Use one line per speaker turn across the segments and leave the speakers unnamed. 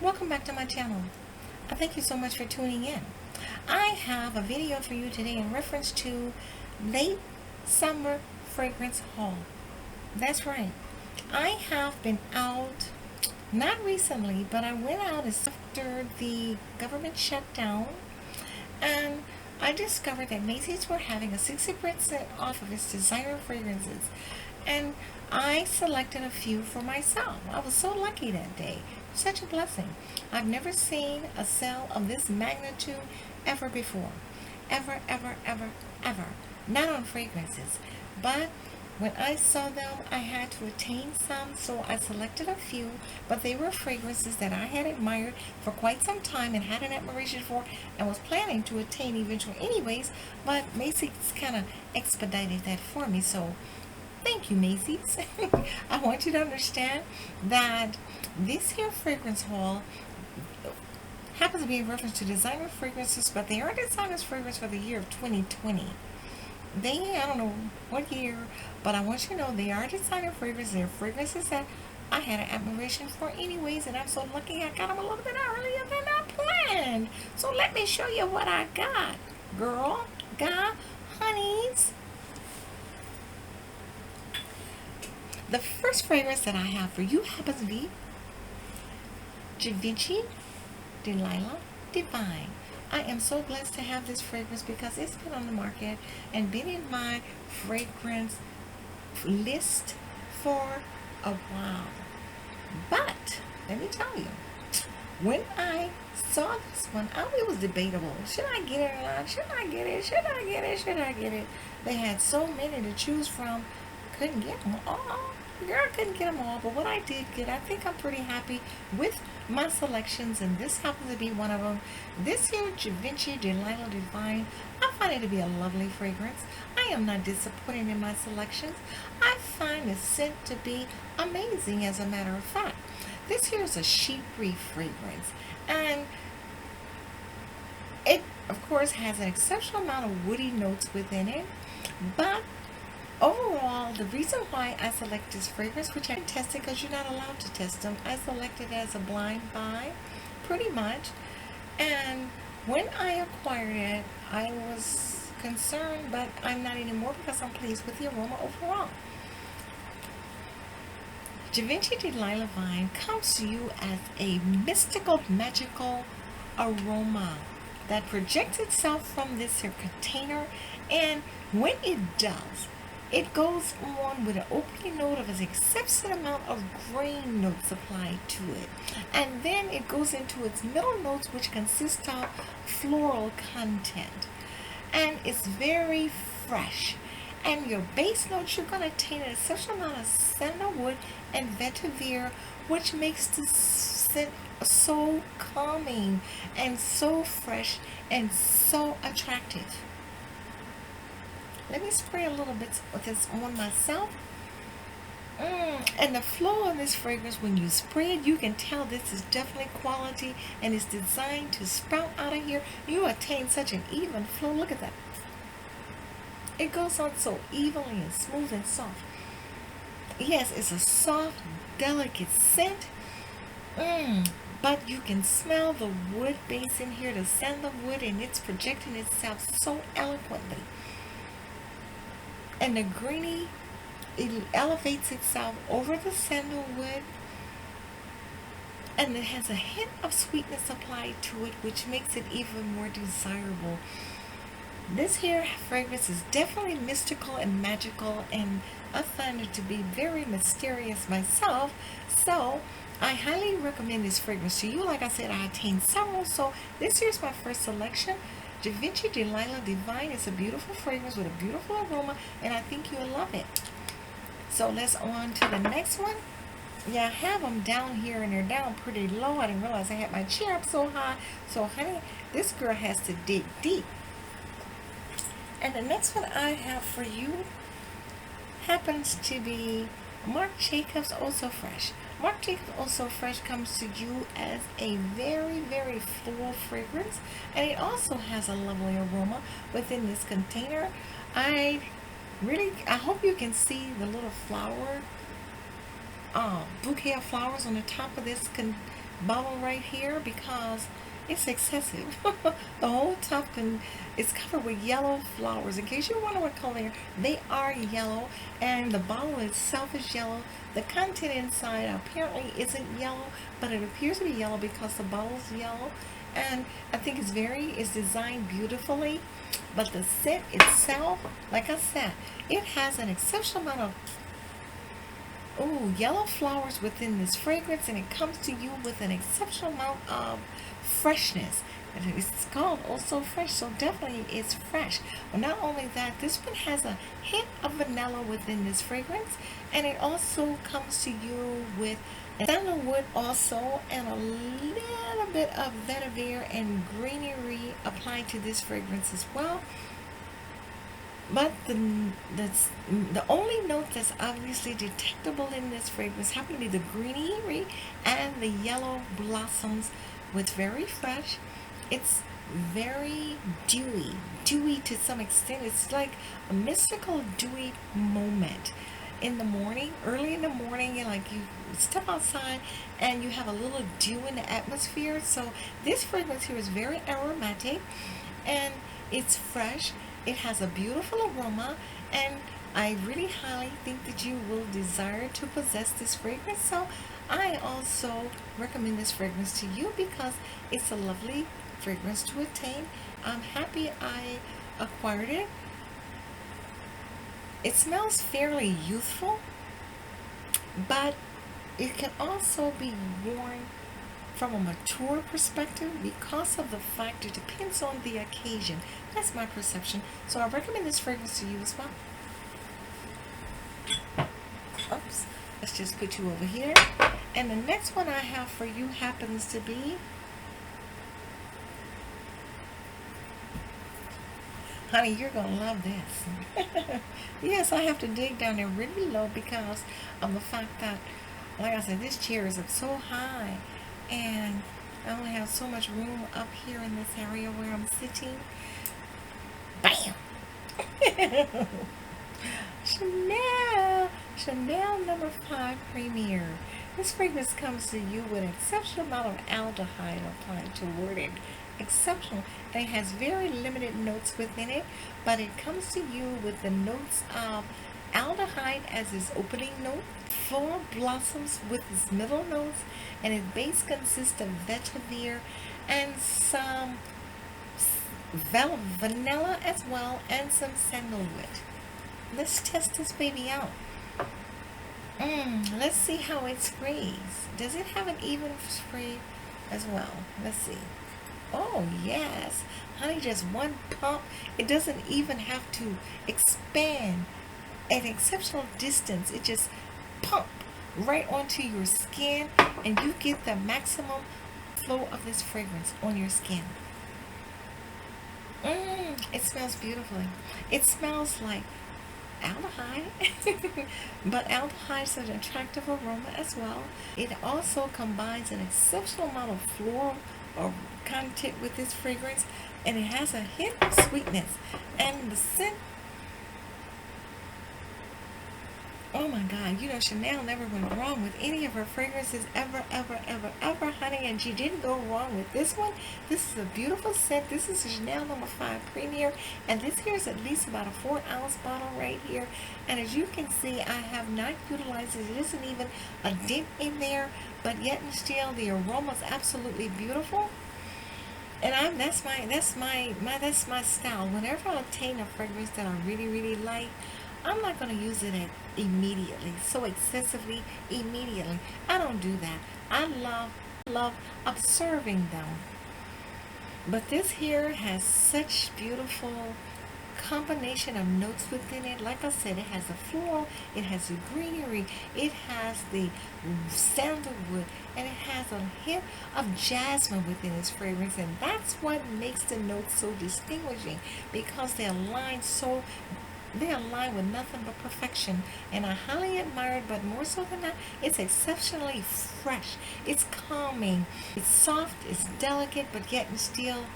Welcome back to my channel. Thank you so much for tuning in. I have a video for you today in reference to late summer fragrance haul. That's right. I have been out, not recently, but I went out after the government shutdown, and I discovered that Macy's were having a 60% off of its designer fragrances, and I selected a few for myself. I was so lucky that day. Such a blessing. I've never seen a sale of this magnitude ever before. Ever, ever, ever, ever. Not on fragrances. But when I saw them, I had to attain some, so I selected a few, but they were fragrances that I had admired for quite some time and had an admiration for and was planning to attain eventually anyways, but Macy's kind of expedited that for me, so thank you, Macy's. I want you to understand that this here fragrance haul happens to be in reference to designer fragrances, but they are designer's fragrance for the year of 2020. I don't know what year, but I want you to know they are designer fragrances. They're fragrances that I had an admiration for anyways, and I'm so lucky I got them a little bit earlier than I planned. So let me show you what I got. Girl, guy, honeys. The first fragrance that I have for you happens to be Givenchy Delilah Divine. I am so blessed to have this fragrance because it's been on the market and been in my fragrance list for a while. But let me tell you, when I saw this one, it was debatable. Should I get it or not? Should I get it? Should I get it? Should I get it? They had so many to choose from. Couldn't get them all. Girl, couldn't get them all, but what I did get, I think I'm pretty happy with my selections, and this happens to be one of them. This here Givenchy Delilah Divine, I find it to be a lovely fragrance. I am not disappointed in my selections. I find the scent to be amazing, as a matter of fact. This here is a sheep-free fragrance, and it, of course, has an exceptional amount of woody notes within it, but overall, the reason why I select this fragrance, which I didn't test it because you're not allowed to test them, I selected it as a blind buy, pretty much. And when I acquired it, I was concerned, but I'm not anymore because I'm pleased with the aroma overall. Givenchy Delilah Divine comes to you as a mystical, magical aroma that projects itself from this here container, and when it does, it goes on with an opening note of an exceptional amount of grain notes applied to it. And then it goes into its middle notes, which consist of floral content. And it's very fresh. And your base notes, you're going to attain an exceptional amount of sandalwood and vetiver, which makes the scent so calming and so fresh and so attractive. Let me spray a little bit of this on myself. And the flow of this fragrance, when you spray it, you can tell this is definitely quality and it's designed to sprout out of here. You attain such an even flow. Look at that. It goes on so evenly and smooth and soft. Yes, it's a soft, delicate scent. But you can smell the wood base in here, the sandalwood, and it's projecting itself so eloquently. And the greeny, it elevates itself over the sandalwood, and it has a hint of sweetness applied to it, which makes it even more desirable. This here fragrance is definitely mystical and magical, and I find it to be very mysterious myself, so I highly recommend this fragrance to you. Like I said, I attained several, so this here's my first selection. Givenchy Delilah Divine is a beautiful fragrance with a beautiful aroma, and I think you'll love it. So let's on to the next one. Yeah, I have them down here, and they're down pretty low. I didn't realize I had my chair up so high. So, honey, this girl has to dig deep. And the next one I have for you happens to be Marc Jacobs Oh So Fresh. Marc Jacobs Oh So Fresh comes to you as a very, very floral fragrance, and it also has a lovely aroma within this container. I hope you can see the little flower bouquet of flowers on the top of this bottle right here because it's excessive. The whole top is covered with yellow flowers. In case you wonder what color they are, yellow, and the bottle itself is yellow. The content inside apparently isn't yellow, but it appears to be yellow because the bottle is yellow. And I think it's designed beautifully. But the scent itself, like I said, it has an exceptional amount of yellow flowers within this fragrance, and it comes to you with an exceptional amount of freshness. And it's called also fresh, so definitely it's fresh. But not only that, this one has a hint of vanilla within this fragrance, and it also comes to you with sandalwood also, and a little bit of vetiver and greenery applied to this fragrance as well. But the only note that's obviously detectable in this fragrance happen to be the greenery and the yellow blossoms, with very fresh. It's very dewy to some extent. It's like a mystical dewy moment in the morning, early in the morning, and like you step outside and you have a little dew in the atmosphere. So this fragrance here is very aromatic and it's fresh. It has a beautiful aroma, and I really highly think that you will desire to possess this fragrance. So I also recommend this fragrance to you because it's a lovely fragrance to attain. I'm happy I acquired it. It smells fairly youthful, but it can also be worn from a mature perspective because of the fact it depends on the occasion. That's my perception. So I recommend this fragrance to you as well. Oops. Let's just put you over here. And the next one I have for you happens to be, honey, you're going to love this. Yes, I have to dig down there really low because of the fact that, like I said, this chair is up so high. And I only have so much room up here in this area where I'm sitting. Bam! Chanel number 5 Premier. This fragrance comes to you with an exceptional amount of aldehyde applied toward it. Exceptional. It has very limited notes within it, but it comes to you with the notes of aldehyde as its opening note, floral blossoms with its middle notes, and its base consists of vetiver and some vanilla as well, and some sandalwood. Let's test this baby out. Let's see how it sprays. Does it have an even spray as well? Let's see. Oh yes, honey, just one pump. It doesn't even have to expand at exceptional distance. It just pump right onto your skin, and you get the maximum flow of this fragrance on your skin. It smells beautifully. It smells like aldehyde, but aldehyde is an attractive aroma as well. It also combines an exceptional amount of floral or content with this fragrance, and it has a hint of sweetness, and the scent. Oh my God, Chanel never went wrong with any of her fragrances ever, honey, and she didn't go wrong with this one. This is a beautiful scent. This is a Chanel number 5 Premier, and this here is at least about a 4-ounce bottle right here. And as you can see, I have not utilized it. It isn't even a dent in there, but yet and still the aroma is absolutely beautiful. And that's my style. Whenever I obtain a fragrance that I really like, I'm not going to use it immediately, so excessively immediately. I don't do that. I love observing them. But this here has such beautiful combination of notes within it. Like I said, it has the floral, it has the greenery, it has the sandalwood, and it has a hint of jasmine within its fragrance. And that's what makes the notes so distinguishing, because they align with nothing but perfection, and I highly admire it. But more so than that, it's exceptionally fresh, it's calming, it's soft, it's delicate, but yet and still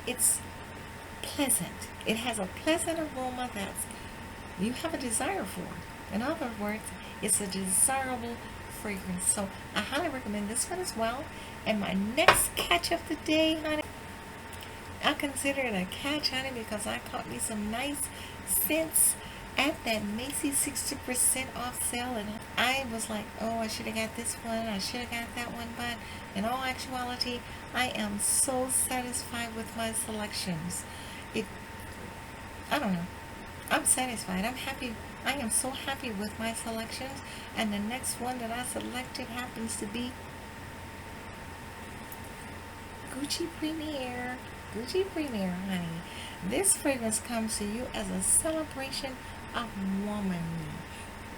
it's pleasant. It has a pleasant aroma that you have a desire for. In other words, it's a desirable fragrance. So I highly recommend this one as well. And my next catch of the day, honey, I consider it a catch, honey, because I caught me some nice scents at that Macy's 60% off sale, and I was like, oh, I should have got this one, I should have got that one, but in all actuality, I am so satisfied with my selections. It, I don't know, I'm satisfied, I'm happy, I am so happy with my selections, and the next one that I selected happens to be Gucci Premier. Gucci Premier, honey. This fragrance comes to you as a celebration of woman.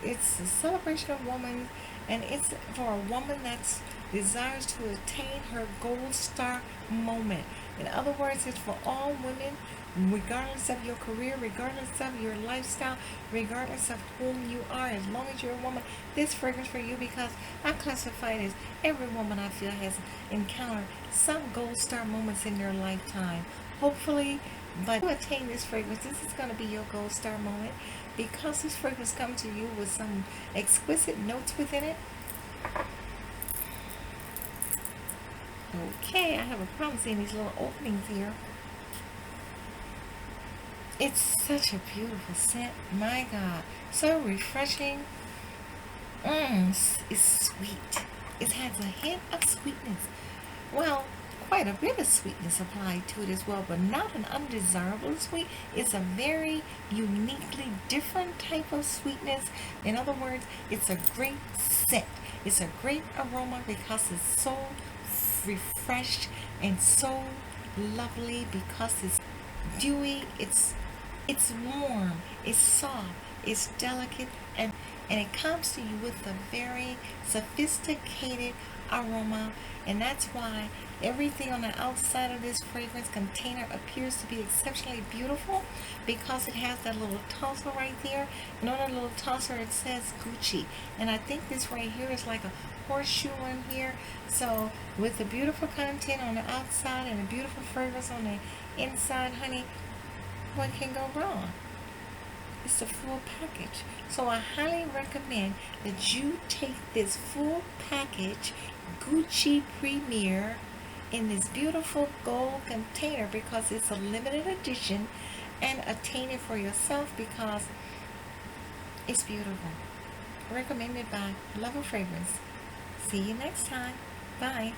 It's a celebration of woman, and it's for a woman that desires to attain her gold star moment. In other words, it's for all women, regardless of your career, regardless of your lifestyle, regardless of whom you are. As long as you're a woman, this fragrance for you, because I classify it as every woman I feel has encountered some gold star moments in their lifetime. Hopefully, but to attain this fragrance, this is going to be your gold star moment, because this fragrance comes to you with some exquisite notes within it. Okay, I have a problem seeing these little openings here. It's such a beautiful scent. My God. So refreshing. It's sweet. It has a hint of sweetness. Well, quite a bit of sweetness applied to it as well, but not an undesirable sweet. It's a very uniquely different type of sweetness. In other words, it's a great scent. It's a great aroma because it's so refreshed and so lovely, because it's dewy, it's warm, it's soft, it's delicate, and it comes to you with a very sophisticated aroma, and that's why everything on the outside of this fragrance container appears to be exceptionally beautiful, because it has that little tassel right there, and on that little tassel it says Gucci, and I think this right here is like a horseshoe in here. So with the beautiful content on the outside and the beautiful fragrance on the inside, honey, what can go wrong? It's the full package. So I highly recommend that you take this full package Gucci Premier in this beautiful gold container, because it's a limited edition, and attain it for yourself because it's beautiful. Recommended by Love of Fragrance. See you next time. Bye.